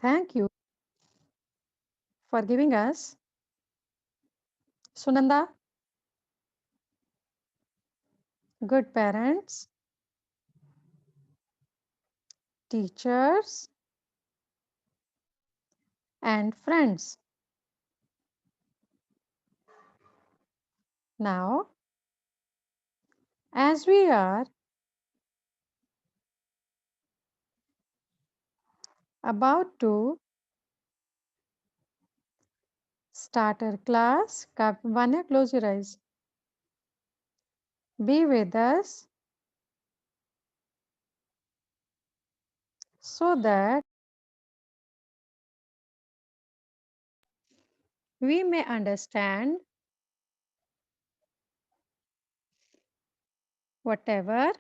Thank you for giving us. Sunanda, good parents, teachers, and friends. Now, as we are about to start our class, Vanya, close your eyes. Be with us so that we may understand whatever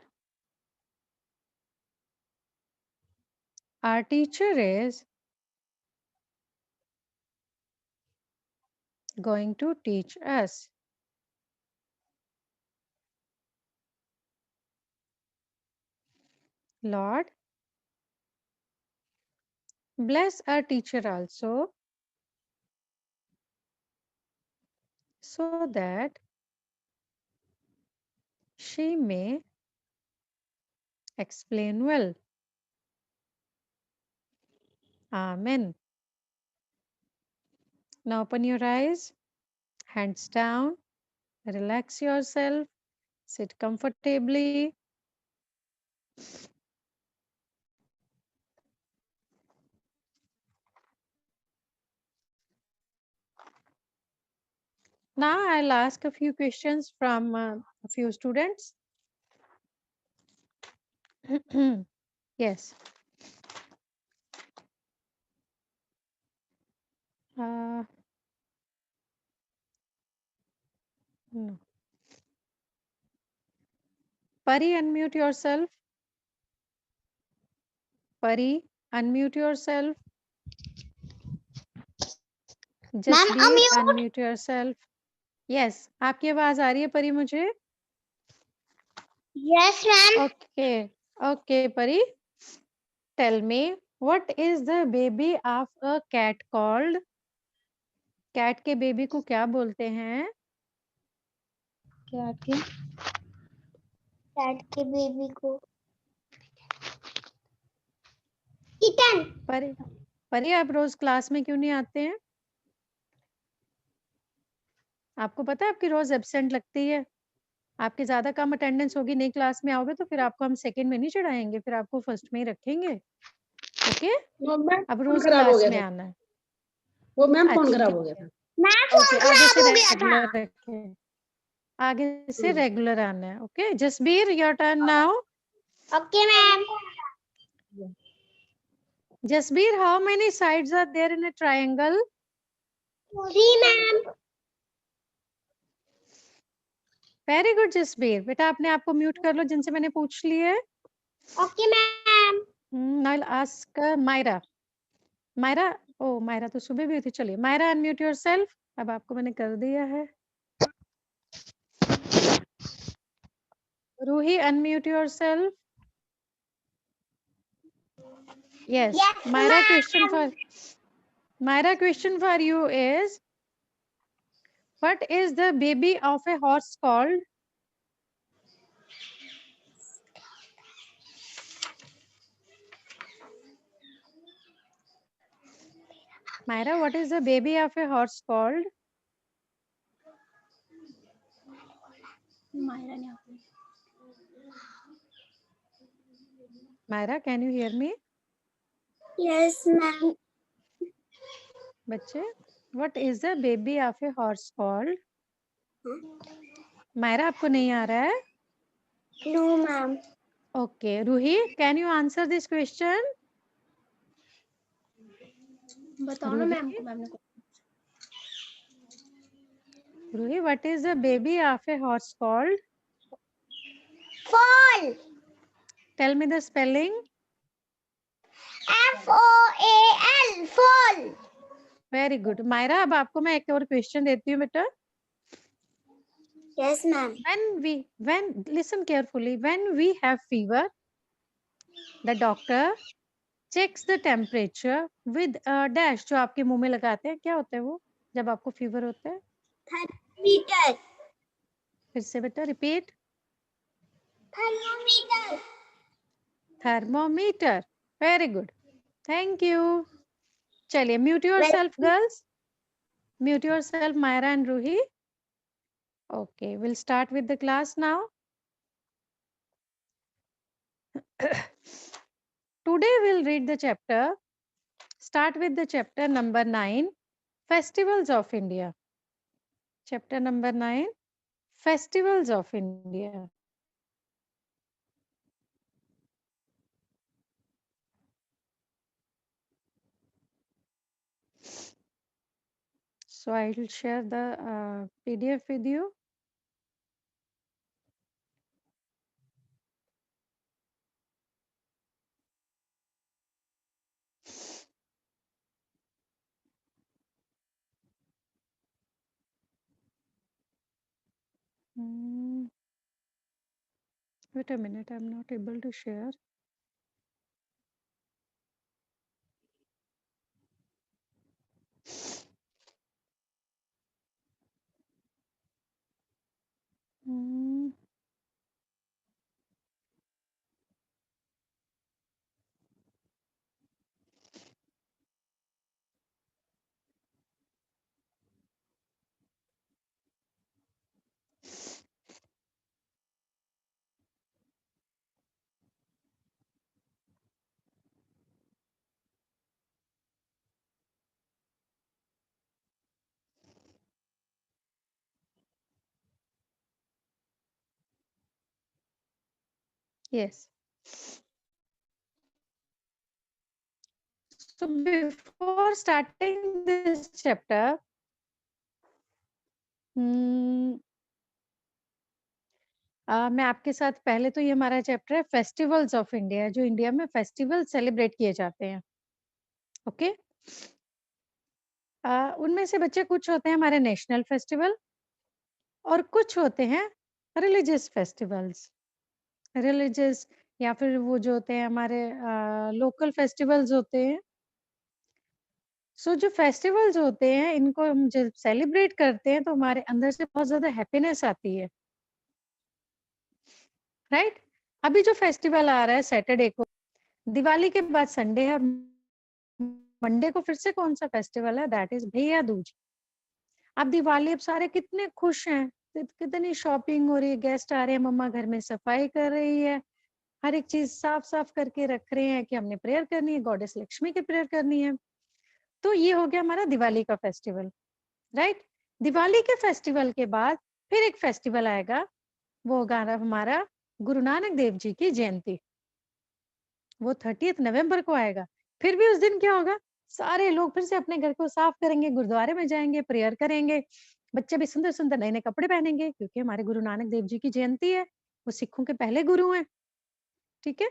our teacher is going to teach us. Lord, bless our teacher also so that she may explain well. Amen. Now open your eyes, hands down, relax yourself, sit comfortably. Now I'll ask a few questions from a few students. Yes. No. Pari, unmute yourself. Pari, unmute yourself. Jasbir, unmute yourself. Yes, आपकी आवाज आ रही है परी मुझे? Yes, ma'am. Okay, okay, Pari. Tell me, what is the baby of a cat called? Cat के baby को क्या बोलते हैं? Cat के बेबी को किटन. परी, परी आप रोज क्लास में क्यों नहीं आते हैं? आपको पता है आपकी रोज एब्सेंट लगती है. आपकी ज्यादा कम अटेंडेंस होगी, नई क्लास में आओगे तो फिर आपको हम सेकंड में नहीं चढ़ाएंगे, फिर आपको फर्स्ट में ही रखेंगे. ओके? अब रोज क्लास में आना है. वो मैम फोन अच्छा, खराब हो गया था. मैम फोन खराब हो गया था. रेगुलर रखें. आगे से रेगुलर आना है. Okay, Jasbir, your turn now. Okay, ma'am. Jasbir, how many sides are there in a triangle? 3, ma'am. Very good, Jasbir. बेटा अपने आप को म्यूट कर लो जिनसे मैंने पूछ लिए. Okay, ma'am. Now I'll ask Myra. Myra, oh Myra तो सुबह भी हुई थी. चलिए Myra, unmute yourself. अब आपको मैंने कर दिया है. Ruhi, unmute yourself. Yes. Yes, Myra, ma'am. question for you is, what is the baby of a horse called? Myra, what is the baby of a horse called? Myra, can you hear me? Yes, ma'am. बच्चे, what is the baby of a horse called? Myra, आपको नहीं आ रहा है? No, ma'am. Okay, Ruhi, can you answer this question? बताओ ना ma'am को. Ma'am ने Ruhi, what is the baby of a horse called? Fall. Tell me the spelling. FOAL. Fall. Very good. Myra, अब आपको मैं एक और क्वेश्चन देती हूँ बेटा. Yes, ma'am. Listen carefully. When we have fever, the doctor checks the temperature with dash, जो आपके मुंह में लगाते हैं, क्या होता है वो जब आपको फीवर होता है? थर्मोमीटर। फिर से बेटा repeat. Thermometer. Thermometer, very good, thank you. चलिए mute yourself girls, mute yourself Myra and Roohi. Okay, will start with the class now. Today we'll read the chapter, start with the chapter number 9, Festivals of India. Chapter number 9, Festivals of India. So I will share the PDF with you. Wait a minute, I'm not able to share. Yes. So before starting this chapter, मैं आपके साथ पहले तो ये हमारा chapter है festivals of India, जो India में फेस्टिवल सेलिब्रेट किए जाते हैं। ओके, उनमें से बच्चे कुछ होते हैं हमारे नेशनल फेस्टिवल और कुछ होते हैं रिलीजियस फेस्टिवल्स। रिलीजियस या फिर वो जो होते हैं हमारे लोकल फेस्टिवल्स होते हैं। सो जो फेस्टिवल्स होते हैं इनको हम जब सेलिब्रेट करते हैं तो हमारे अंदर से बहुत ज्यादा हैप्पीनेस आती है, राइट? अभी जो फेस्टिवल आ रहा है सैटरडे को, दिवाली के बाद संडे है, मंडे को फिर से कौन सा फेस्टिवल है? दैट इज भैया दूज। अब दिवाली, अब सारे कितने खुश हैं, कितनी शॉपिंग हो रही है, गेस्ट आ रहे हैं, मम्मा घर में सफाई कर रही है, हर एक चीज साफ साफ करके रख रहे हैं कि हमने प्रेयर करनी है, गॉडेस लक्ष्मी की प्रेयर करनी है। तो ये हो गया हमारा दिवाली का फेस्टिवल, राइट? दिवाली के फेस्टिवल के बाद फिर एक फेस्टिवल आएगा, वो होगा हमारा गुरु नानक देव जी की जयंती। वो 30 नवंबर को आएगा। फिर भी उस दिन क्या होगा, सारे लोग फिर से अपने घर को साफ करेंगे, गुरुद्वारे में जाएंगे, प्रेयर करेंगे, बच्चे भी सुंदर सुंदर नए नए कपड़े पहनेंगे, क्योंकि हमारे गुरु नानक देव जी की जयंती है, वो सिखों के पहले गुरु हैं। ठीक है,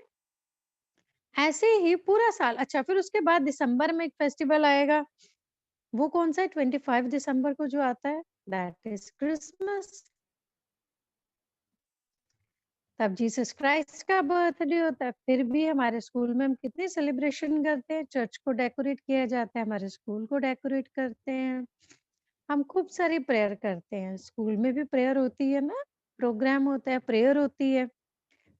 ऐसे ही पूरा साल। अच्छा, फिर उसके बाद दिसंबर में एक फेस्टिवल आएगा, वो कौन सा है? 25 दिसंबर को जो आता है, दैट इज क्रिसमस। तब जीसस क्राइस्ट का बर्थडे होता है। फिर भी हमारे स्कूल में हम कितने सेलिब्रेशन करते हैं, चर्च को डेकोरेट किया जाता है, हमारे स्कूल को डेकोरेट करते हैं, हम खूब सारी प्रेयर करते हैं। स्कूल में भी प्रेयर होती है ना, प्रोग्राम होता है, प्रेयर होती है,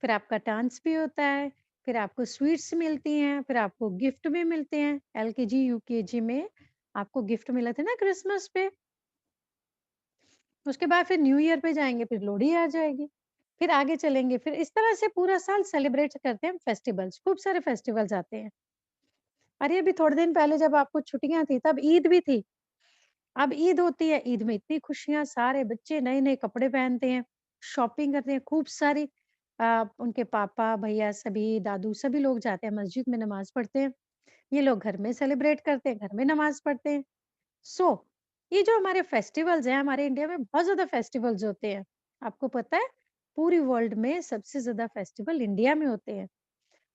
फिर आपका डांस भी होता है, फिर आपको स्वीट्स मिलती हैं, फिर आपको गिफ्ट भी मिलते हैं। एलकेजी यूकेजी में आपको गिफ्ट मिले थे ना क्रिसमस पे। उसके बाद फिर न्यू ईयर पे जाएंगे, फिर लोहड़ी आ जाएगी, फिर आगे चलेंगे, फिर इस तरह से पूरा साल सेलिब्रेट करते हैं फेस्टिवल्स। खूब सारे फेस्टिवल्स आते हैं। अरे अभी थोड़े दिन पहले जब आपको छुट्टियां थी तब ईद भी थी। अब ईद होती है, ईद में इतनी खुशियां, सारे बच्चे नए नए कपड़े पहनते हैं, शॉपिंग करते हैं खूब सारी। उनके पापा भैया सभी दादू सभी लोग जाते हैं मस्जिद में, नमाज पढ़ते हैं। ये लोग घर में सेलिब्रेट करते हैं, घर में नमाज पढ़ते हैं। सो ये जो हमारे फेस्टिवल्स हैं, हमारे इंडिया में बहुत ज्यादा फेस्टिवल्स होते हैं। आपको पता है पूरी वर्ल्ड में सबसे ज्यादा फेस्टिवल इंडिया में होते हैं,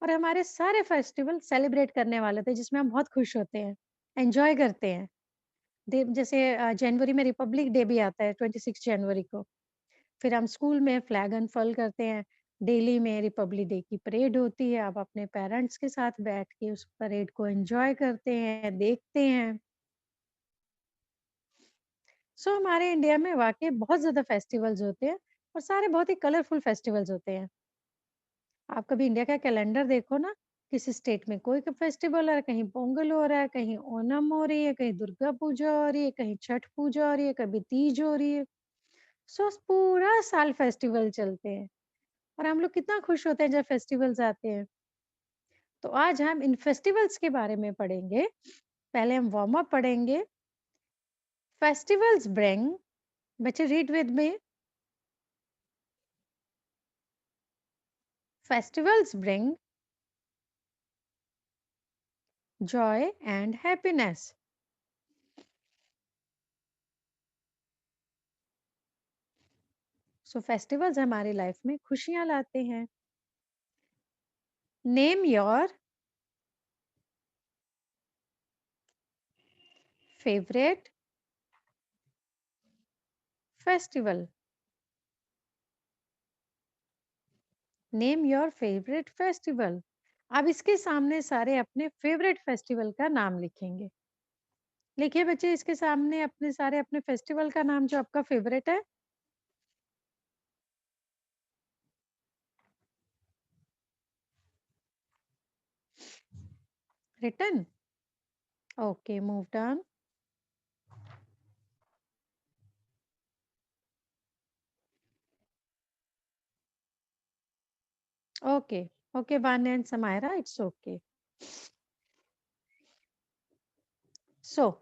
और हमारे सारे फेस्टिवल सेलिब्रेट करने वाले थे जिसमें हम बहुत खुश होते हैं, एंजॉय करते हैं। जैसे जनवरी में रिपब्लिक डे भी आता है 26 जनवरी को, फिर हम स्कूल में फ्लैग अनफर्ल करते हैं, दिल्ली में रिपब्लिक डे की परेड होती है, आप अपने पेरेंट्स के साथ बैठ के उस परेड को एंजॉय करते हैं, देखते हैं। सो हमारे इंडिया में वाकई बहुत ज़्यादा फेस्टिवल्स होते हैं और सारे बहुत ही कलरफुल फेस्टिवल्स होते हैं। आप कभी इंडिया का कैलेंडर देखो ना, किसी स्टेट में कोई फेस्टिवल हो रहा है, कहीं पोंगल हो रहा है, कहीं ओणम हो रही है, कहीं दुर्गा पूजा हो रही है, कहीं छठ पूजा हो रही है, कभी तीज हो रही है। सो पूरा साल फेस्टिवल चलते हैं और हम लोग कितना खुश होते हैं जब फेस्टिवल्स आते हैं। तो आज हम इन फेस्टिवल्स के बारे में पढ़ेंगे। पहले हम वार्म अप पढ़ेंगे। फेस्टिवल्स ब्रिंग, बच्चे read with me. Festivals bring joy and happiness. So festivals हमारी लाइफ में खुशियां लाते हैं. Name your favorite festival. Name your favorite festival. अब इसके सामने सारे अपने फेवरेट फेस्टिवल का नाम लिखेंगे. लिखिए बच्चे इसके सामने अपने सारे अपने फेस्टिवल का नाम जो आपका फेवरेट है. Written. Okay, moved on. Okay, okay, Vanya and Samaira, it's okay. So,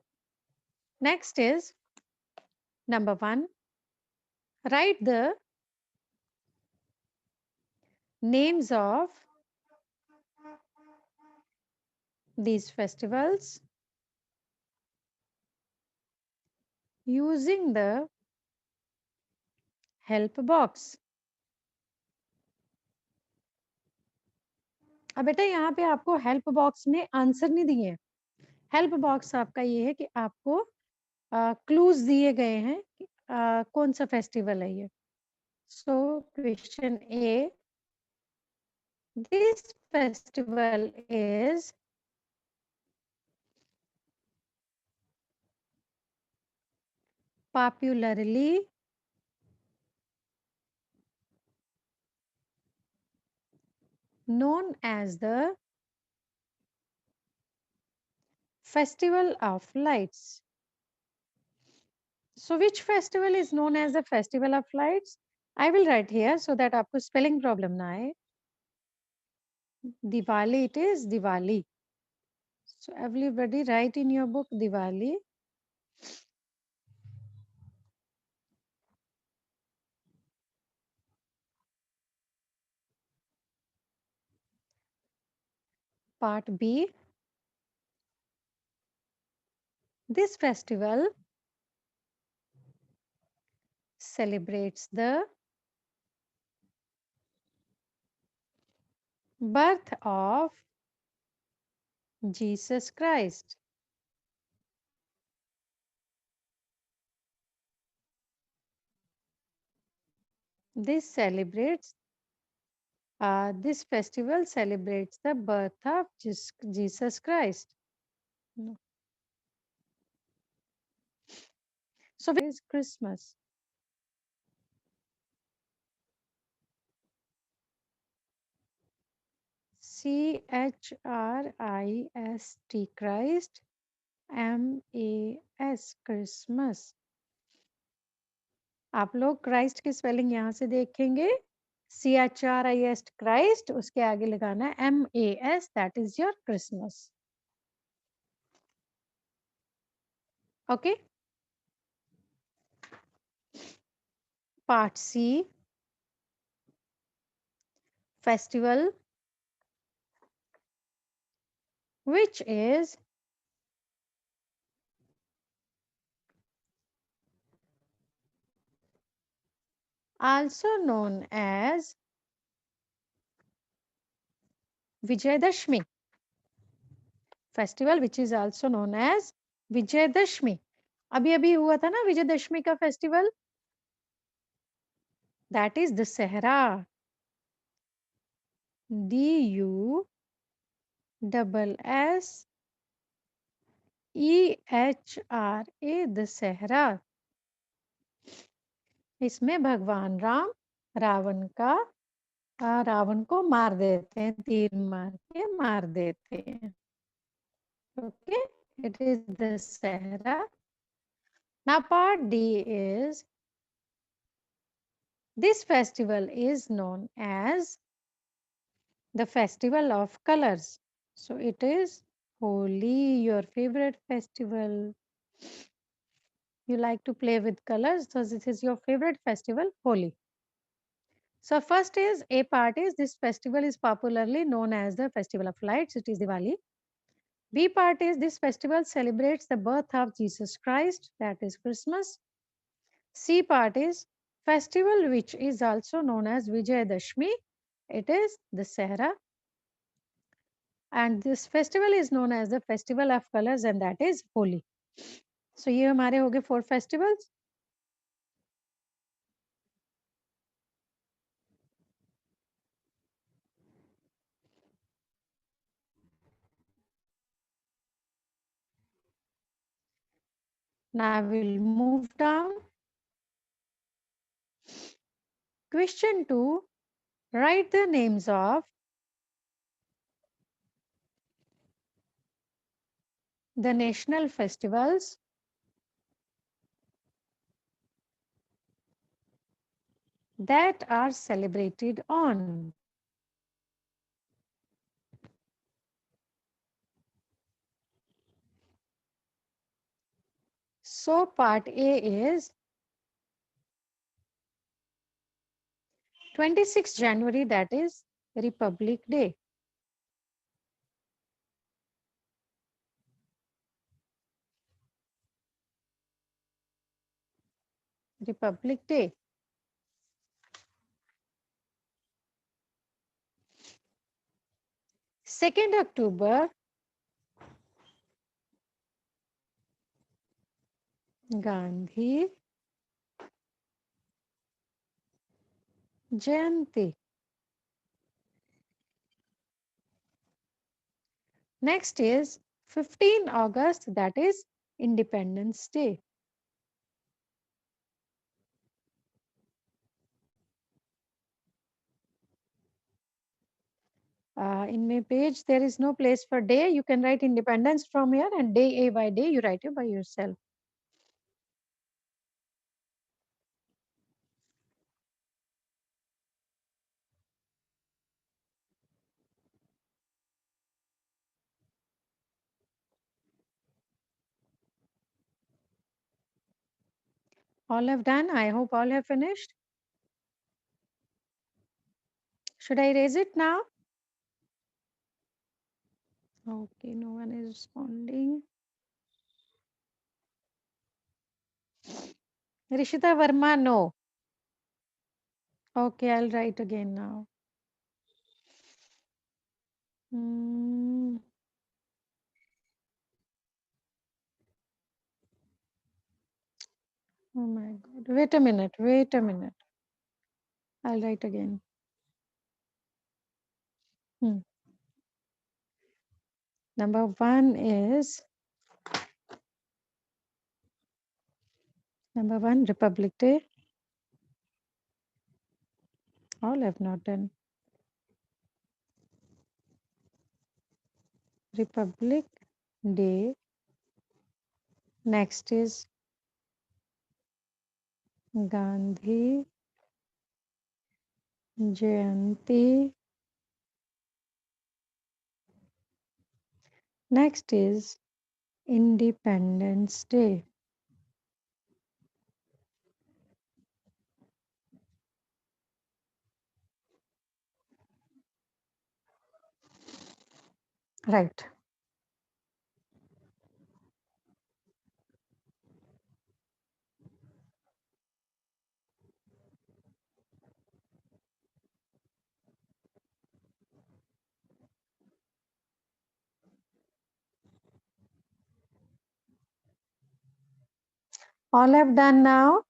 next is number 1. Write the names of these festivals using the help box. अब बेटा यहाँ पे आपको हेल्प बॉक्स में आंसर नहीं दिए. हेल्प बॉक्स आपका ये है कि आपको क्लूज दिए गए हैं कि कौन सा फेस्टिवल है ये. So question A, this festival is popularly known as the Festival of Lights. So which festival is known as the Festival of Lights? I will write here so that आपको spelling problem ना आए. Diwali, it is Diwali. So everybody write in your book Diwali. Part B. This festival celebrates the birth of Jesus Christ. This festival celebrates the birth of Jesus Christ. No. So it is Christmas. Christ, Christ, MAS, Christmas. आप लोग Christ की spelling यहाँ से देखेंगे. CHRIST, Christ, उसके आगे लगाना है MAS, that is your Christmas. Okay. Part C, festival which is also known as Vijayadashmi. Festival which is also known as Vijayadashmi. अभी अभी हुआ था ना विजयदशमी का festival, that is Dussehra. DUSSEHRA, Dussehra. इसमें भगवान राम रावण को मार देते हैं, तीर मार के मार देते हैं। Okay, it is Dussehra. Now part D is, this festival is known as the festival of colors. So it is Holi, your favorite festival. You like to play with colors, so this is your favorite festival, Holi. So first is A part is, this festival is popularly known as the festival of lights. It is Diwali. B part is, this festival celebrates the birth of Jesus Christ, that is Christmas. C part is festival which is also known as Vijayadashmi. It is Dussehra. And this festival is known as the festival of colors, and that is Holi. So ये हमारे हो गए 4 festivals. Now we'll move down. Question 2. Write the names of the national festivals that are celebrated on. So part A is 26 January, that is Republic Day. Republic Day. 2nd October, Gandhi Jayanti. Next is 15 August, that is Independence Day. In my page, there is no place for day. You can write independence from here, and day A by day, you write it by yourself. All have done. I hope all have finished. Should I erase it now? Okay, no one is responding. Rishita Verma, no. Okay, I'll write again now. Oh my God. Wait a minute. I'll write again. Number 1 is Republic Day. All have not done. Republic Day. Next is Gandhi Jayanti. Next is Independence Day. Right. All have done now.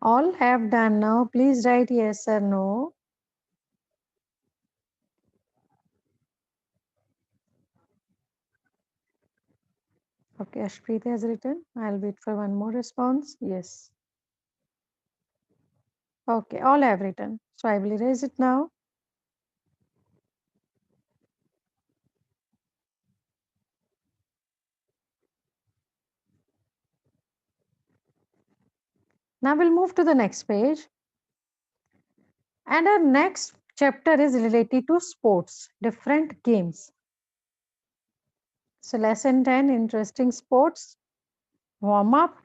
All have done now. Please write yes or no. Okay, Ashpreet has written. I'll wait for one more response. Yes. Okay, all have written. So I will erase it now. Now we'll move to the next page. And our next chapter is related to sports, different games. So lesson 10, interesting sports. Warm up.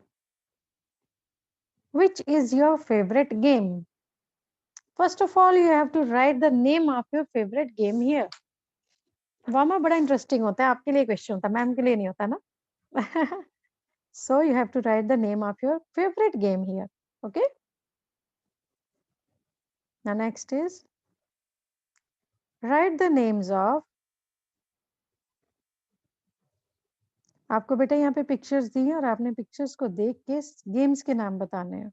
Which is your favorite game? First of all, you have to write the name of your favorite game here. Warm up बड़ा interesting होता है, आपके लिए question होता है, ma'am के लिए नहीं होता ना. So you have to write the name of your favorite game here. Okay. Now next is write the names of. आपको बेटा यहाँ पे पिक्चर्स दी हैं और आपने पिक्चर्स को देख के गेम्स के नाम बताने हैं.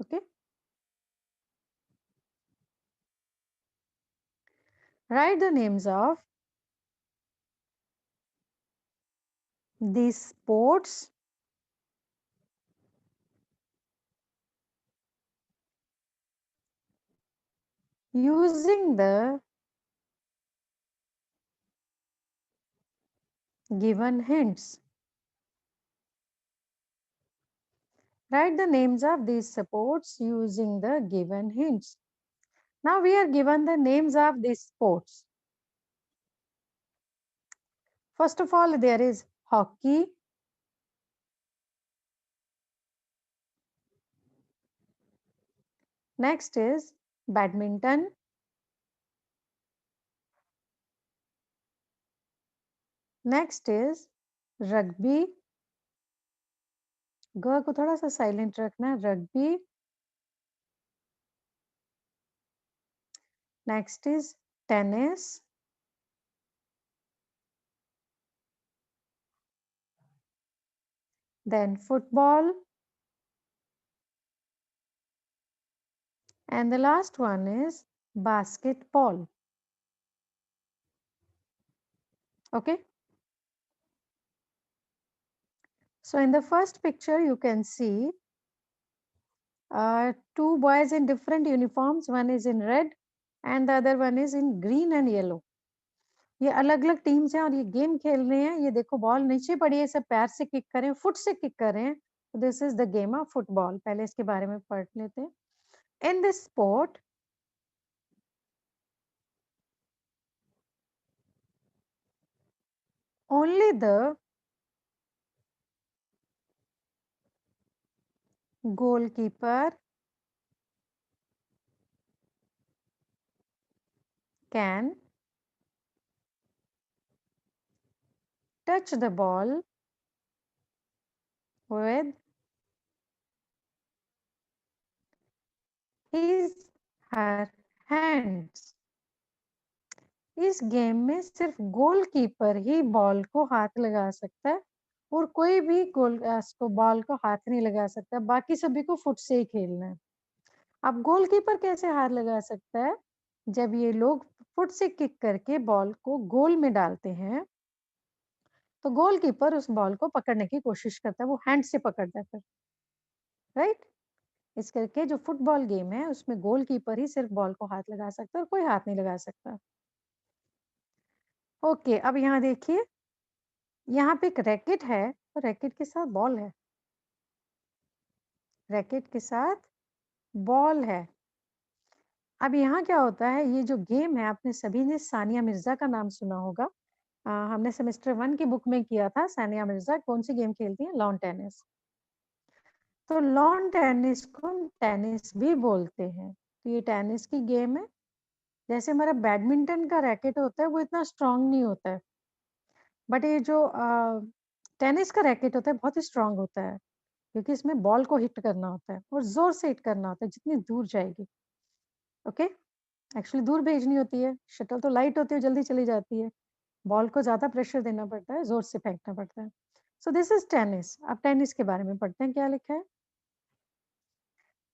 Okay. Write the names of these sports using the given hints. Write the names of these sports using the given hints. Now we are given the names of these sports. First of all, there is hockey, next is badminton, next is rugby. ग को थोड़ा सा silent रखना. Rugby. Next is tennis. Then football. And the last one is basketball. Okay. So in the first picture, you can see two boys in different uniforms. One is in red and the other one is in green and yellow. ये अलग अलग teams हैं और ये game खेल रहे हैं. ये देखो बॉल नीचे पड़ी है, सब पैर से किक करें, फुट से किक करें. This is the game of football. पहले इसके बारे में पढ़ लेते हैं. In this sport only the goalkeeper can touch the ball with his her hands. इस गेम में सिर्फ गोलकीपर ही बॉल को हाथ लगा सकता है और कोई भी बॉल को हाथ नहीं लगा सकता. बाकी सभी को फुट से ही खेलना है. अब गोलकीपर कैसे हाथ लगा सकता है? जब ये लोग फुट से किक करके बॉल को गोल में डालते हैं तो गोलकीपर उस बॉल को पकड़ने की कोशिश करता है. वो हैंड से पकड़ता है फिर. राइट. इस करके जो फुटबॉल गेम है उसमें गोलकीपर ही सिर्फ बॉल को हाथ लगा सकता है और कोई हाथ नहीं लगा सकता. ओके. अब यहाँ देखिए, यहाँ पे एक रैकेट है और रैकेट के साथ बॉल है. रैकेट के साथ बॉल है. अब यहाँ क्या होता है, ये जो गेम है आपने सभी ने सानिया मिर्जा का नाम सुना होगा. हमने सेमेस्टर 1 की बुक में किया था. सानिया मिर्जा कौन सी गेम खेलती है? Lawn tennis. तो लॉन टेनिस को टेनिस भी बोलते हैं. तो ये टेनिस की गेम है. जैसे हमारा बैडमिंटन का रैकेट होता है वो इतना स्ट्रांग नहीं होता है, बट ये जो टेनिस का रैकेट होता है बहुत ही स्ट्रांग होता है क्योंकि इसमें बॉल को हिट करना होता है और जोर से हिट करना होता है जितनी दूर जाएगी. ओके. एक्चुअली दूर भेजनी होती है. शटल तो लाइट होती है, जल्दी चली जाती है. बॉल को ज्यादा प्रेशर देना पड़ता है, जोर से फेंकना पड़ता है. So this is tennis. अब टेनिस के बारे में पढ़ते हैं क्या लिखा है.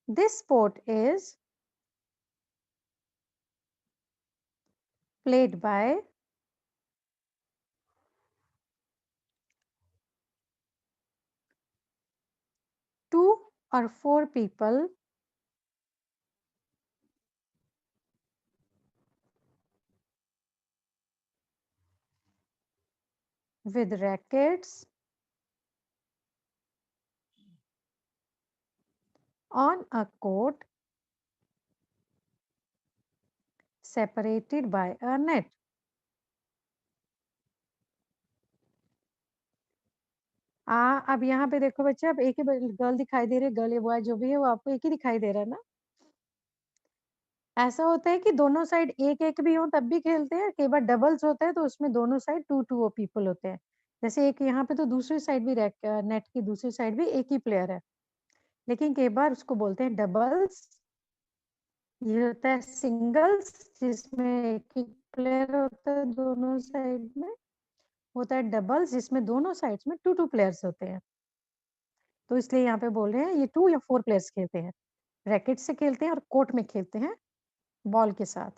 This sport is played by two or four people with rackets on a court separated by a net. अब यहाँ पे देखो बच्चे, अब एक ही गर्ल दिखाई दे रही है, गर्ल या बॉय जो भी है वो आपको एक ही दिखाई दे रहा है ना। ऐसा होता है कि दोनों साइड एक एक भी हो तब भी खेलते हैं, कई बार डबल्स होता है तो उसमें दोनों साइड टू टू पीपल होते हैं। जैसे एक यहाँ पे तो दूसरी साइड भी नेट की दूसरी साइड भी एक ही प्लेयर है, लेकिन कई बार उसको बोलते हैं डबल्स। ये होता है सिंगल्स, जिसमें एक ही प्लेयर होता है दोनों साइड में। होता है डबल्स, जिसमें दोनों साइड्स में टू टू प्लेयर्स होते हैं। तो इसलिए यहाँ पे बोल रहे हैं ये 2 या 4 प्लेयर्स खेलते हैं, रैकेट से खेलते हैं और कोर्ट में खेलते हैं बॉल के साथ।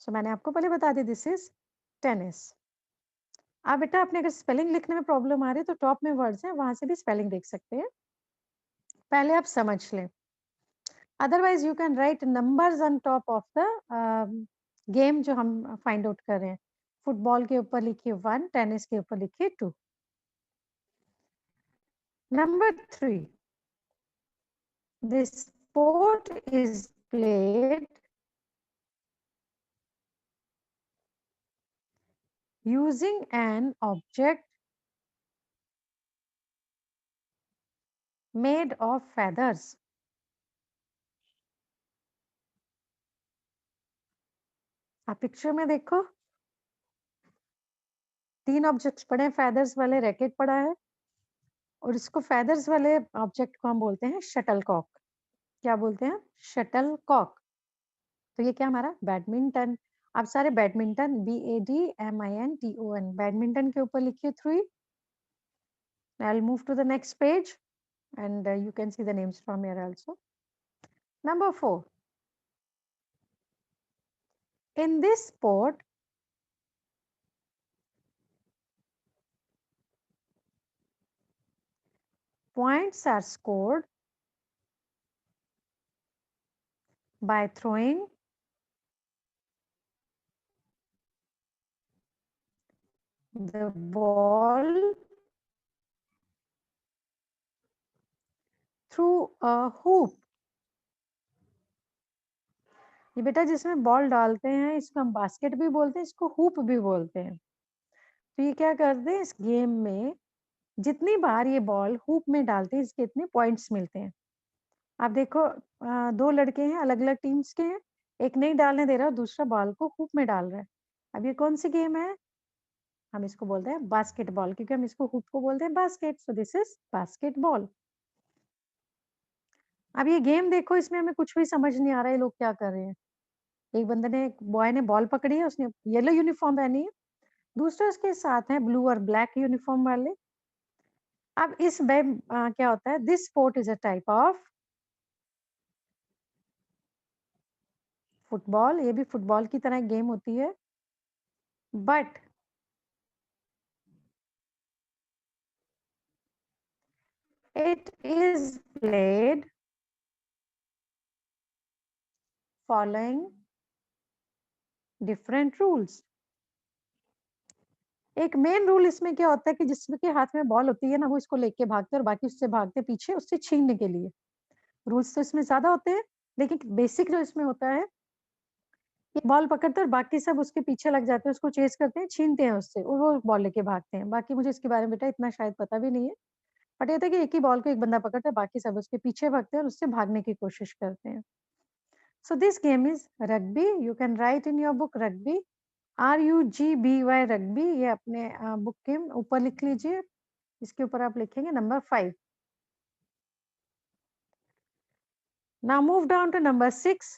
सो मैंने आपको पहले बता दी, दिस इज टेनिस। अब बेटा आपने अगर स्पेलिंग लिखने में प्रॉब्लम आ रही है तो टॉप में वर्ड्स हैं, वहां से भी स्पेलिंग देख सकते हैं, पहले आप समझ लें। Otherwise you can write numbers on top of the game जो हम फाइंड आउट कर रहे हैं। फुटबॉल के ऊपर लिखिए 1, टेनिस के ऊपर लिखिए 2। Number 3, this sport is played using an object made of feathers. आप पिक्चर में देखो, 3 ऑब्जेक्ट्स पड़े हैं, फेदर्स वाले रैकेट पड़ा है और इसको फेदर्स वाले ऑब्जेक्ट को हम बोलते हैं शटल कॉक। क्या बोलते हैं? Shuttlecock. तो ये क्या हमारा बैडमिंटन। आप सारे बैडमिंटन, BADMINTON, बैडमिंटन के ऊपर लिखिए 3। I'll move to the next page and you can see the names from here also. Number 4. In this sport, points are scored by throwing the ball through a hoop. ये बेटा जिसमें ball डालते हैं इसको हम बास्केट भी बोलते हैं, इसको हुप भी बोलते हैं। तो ये क्या करते हैं, इस गेम में जितनी बार ये बॉल हुप में डालते हैं इसके इतने पॉइंट्स मिलते हैं। आप देखो, 2 लड़के हैं, अलग अलग टीम्स के हैं, एक नहीं डालने दे रहा, दूसरा बॉल को हुप में डाल रहा है। अब ये कौन सी गेम है? हम इसको बोलते हैं बास्केटबॉल, क्योंकि हम इसको हुप को बोलते हैं basket. So this is basketball. अब ये गेम देखो, इसमें हमें कुछ भी समझ नहीं आ रहा है ये लोग क्या कर रहे हैं। एक बंदे ने, बॉय ने बॉल पकड़ी है, उसने येलो यूनिफॉर्म पहनी है, दूसरे उसके साथ है ब्लू और ब्लैक यूनिफॉर्म वाले। अब इस क्या होता है, this sport is a type of football. ये भी फुटबॉल की तरह गेम होती है, but it is played following different rules. एक मेन रूल इसमें क्या होता है कि जिसके हाथ में बॉल होती है ना, वो इसको लेके भागते हैं और बाकी उससे भागते पीछे उससे छीनने के लिए। रूल्स तो इसमें ज्यादा होते हैं, लेकिन बेसिक जो इसमें होता है, ये बॉल पकड़ते हैं और बाकी सब उसके पीछे लग जाते हैं, उसको चेस करते हैं, छीनते हैं उससे और वो बॉल लेके भागते हैं। बाकी मुझे इसके बारे में बेटा इतना शायद पता भी नहीं है, बट ये था कि एक ही बॉल को एक बंदा पकड़ता है, बाकी सब उसके पीछे भागते हैं और उससे भागने की कोशिश करते हैं। So this game is rugby. You can write in your book rugby, RUGBY rugby। ये अपने बुक के ऊपर लिख लीजिए, इसके ऊपर आप लिखेंगे number 5। Now move down to number 6.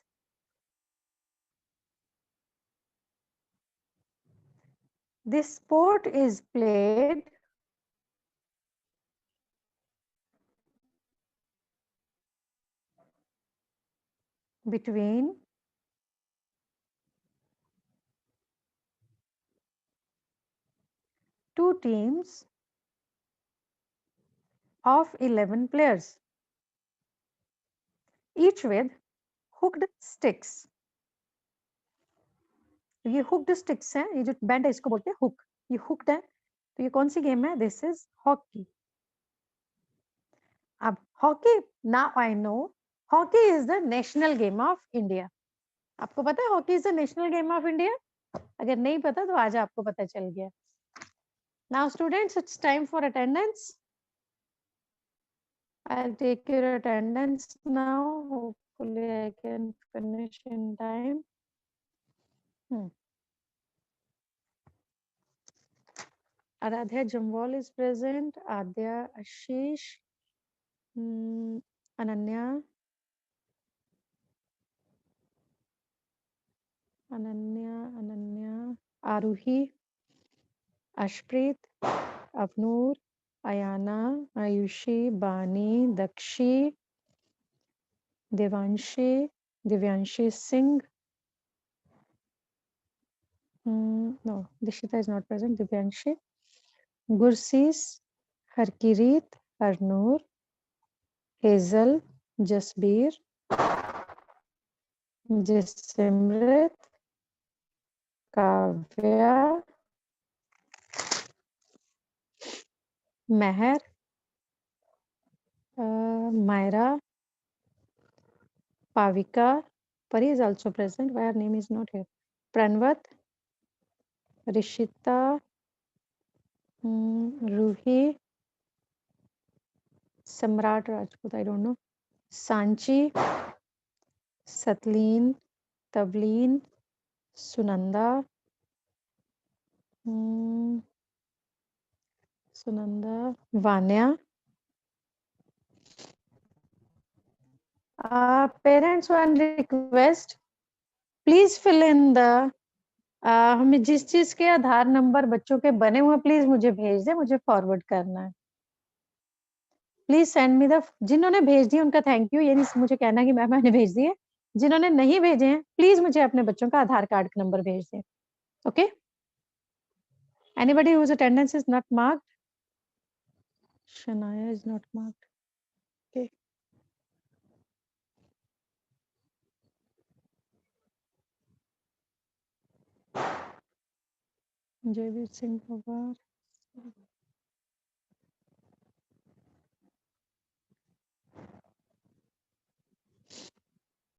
This sport is played between two teams of 11 players, each with hooked sticks. ये hooked sticks हैं, ये जो बैंड है इसको बोलते हैं hook. ये hooked है, तो ये कौन सी गेम है? This is hockey. अब hockey, now I know hockey is the national game of India. आपको पता है hockey is the national game of India? अगर नहीं पता तो आज आपको पता चल गया. Now students, it's time for attendance. I'll take your attendance now. Hopefully I can finish in time. Aradhya Jamwal is present. Adya, Ashish, Ananya, Aruhi, Ashpreet, Avnoor, Ayana, Ayushi, Bani, Dakshi, Divyanshi Singh. No, Dishita is not present. Divyanshi. Gursis, Harkirit, Harnoor, Hazel, Jasbir, Jasimrit, Kavya, Meher, Myra, Pavika. Pari is also present. Why her name is not here? Pranvat, Rishita, Ruhi, Samrat Rajput, I don't know. Sanchi, Satleen, Tavleen, Sunanda, Vanya. Parents, one request, please fill in the हमें जिस चीज के आधार number बच्चों के बने हुए please मुझे भेज दे, मुझे फॉरवर्ड करना है. प्लीज सेंड मी द, जिन्होंने भेज दिए उनका थैंक यू, ये नहीं मुझे कहना कि मैम मैंने भेज दिए. जिन्होंने नहीं भेजे हैं प्लीज मुझे अपने बच्चों का आधार कार्ड नंबर भेज दें. Okay, anybody whose attendance is not marked? Shanaya is not marked. Okay, Jaivir Singh Pawar.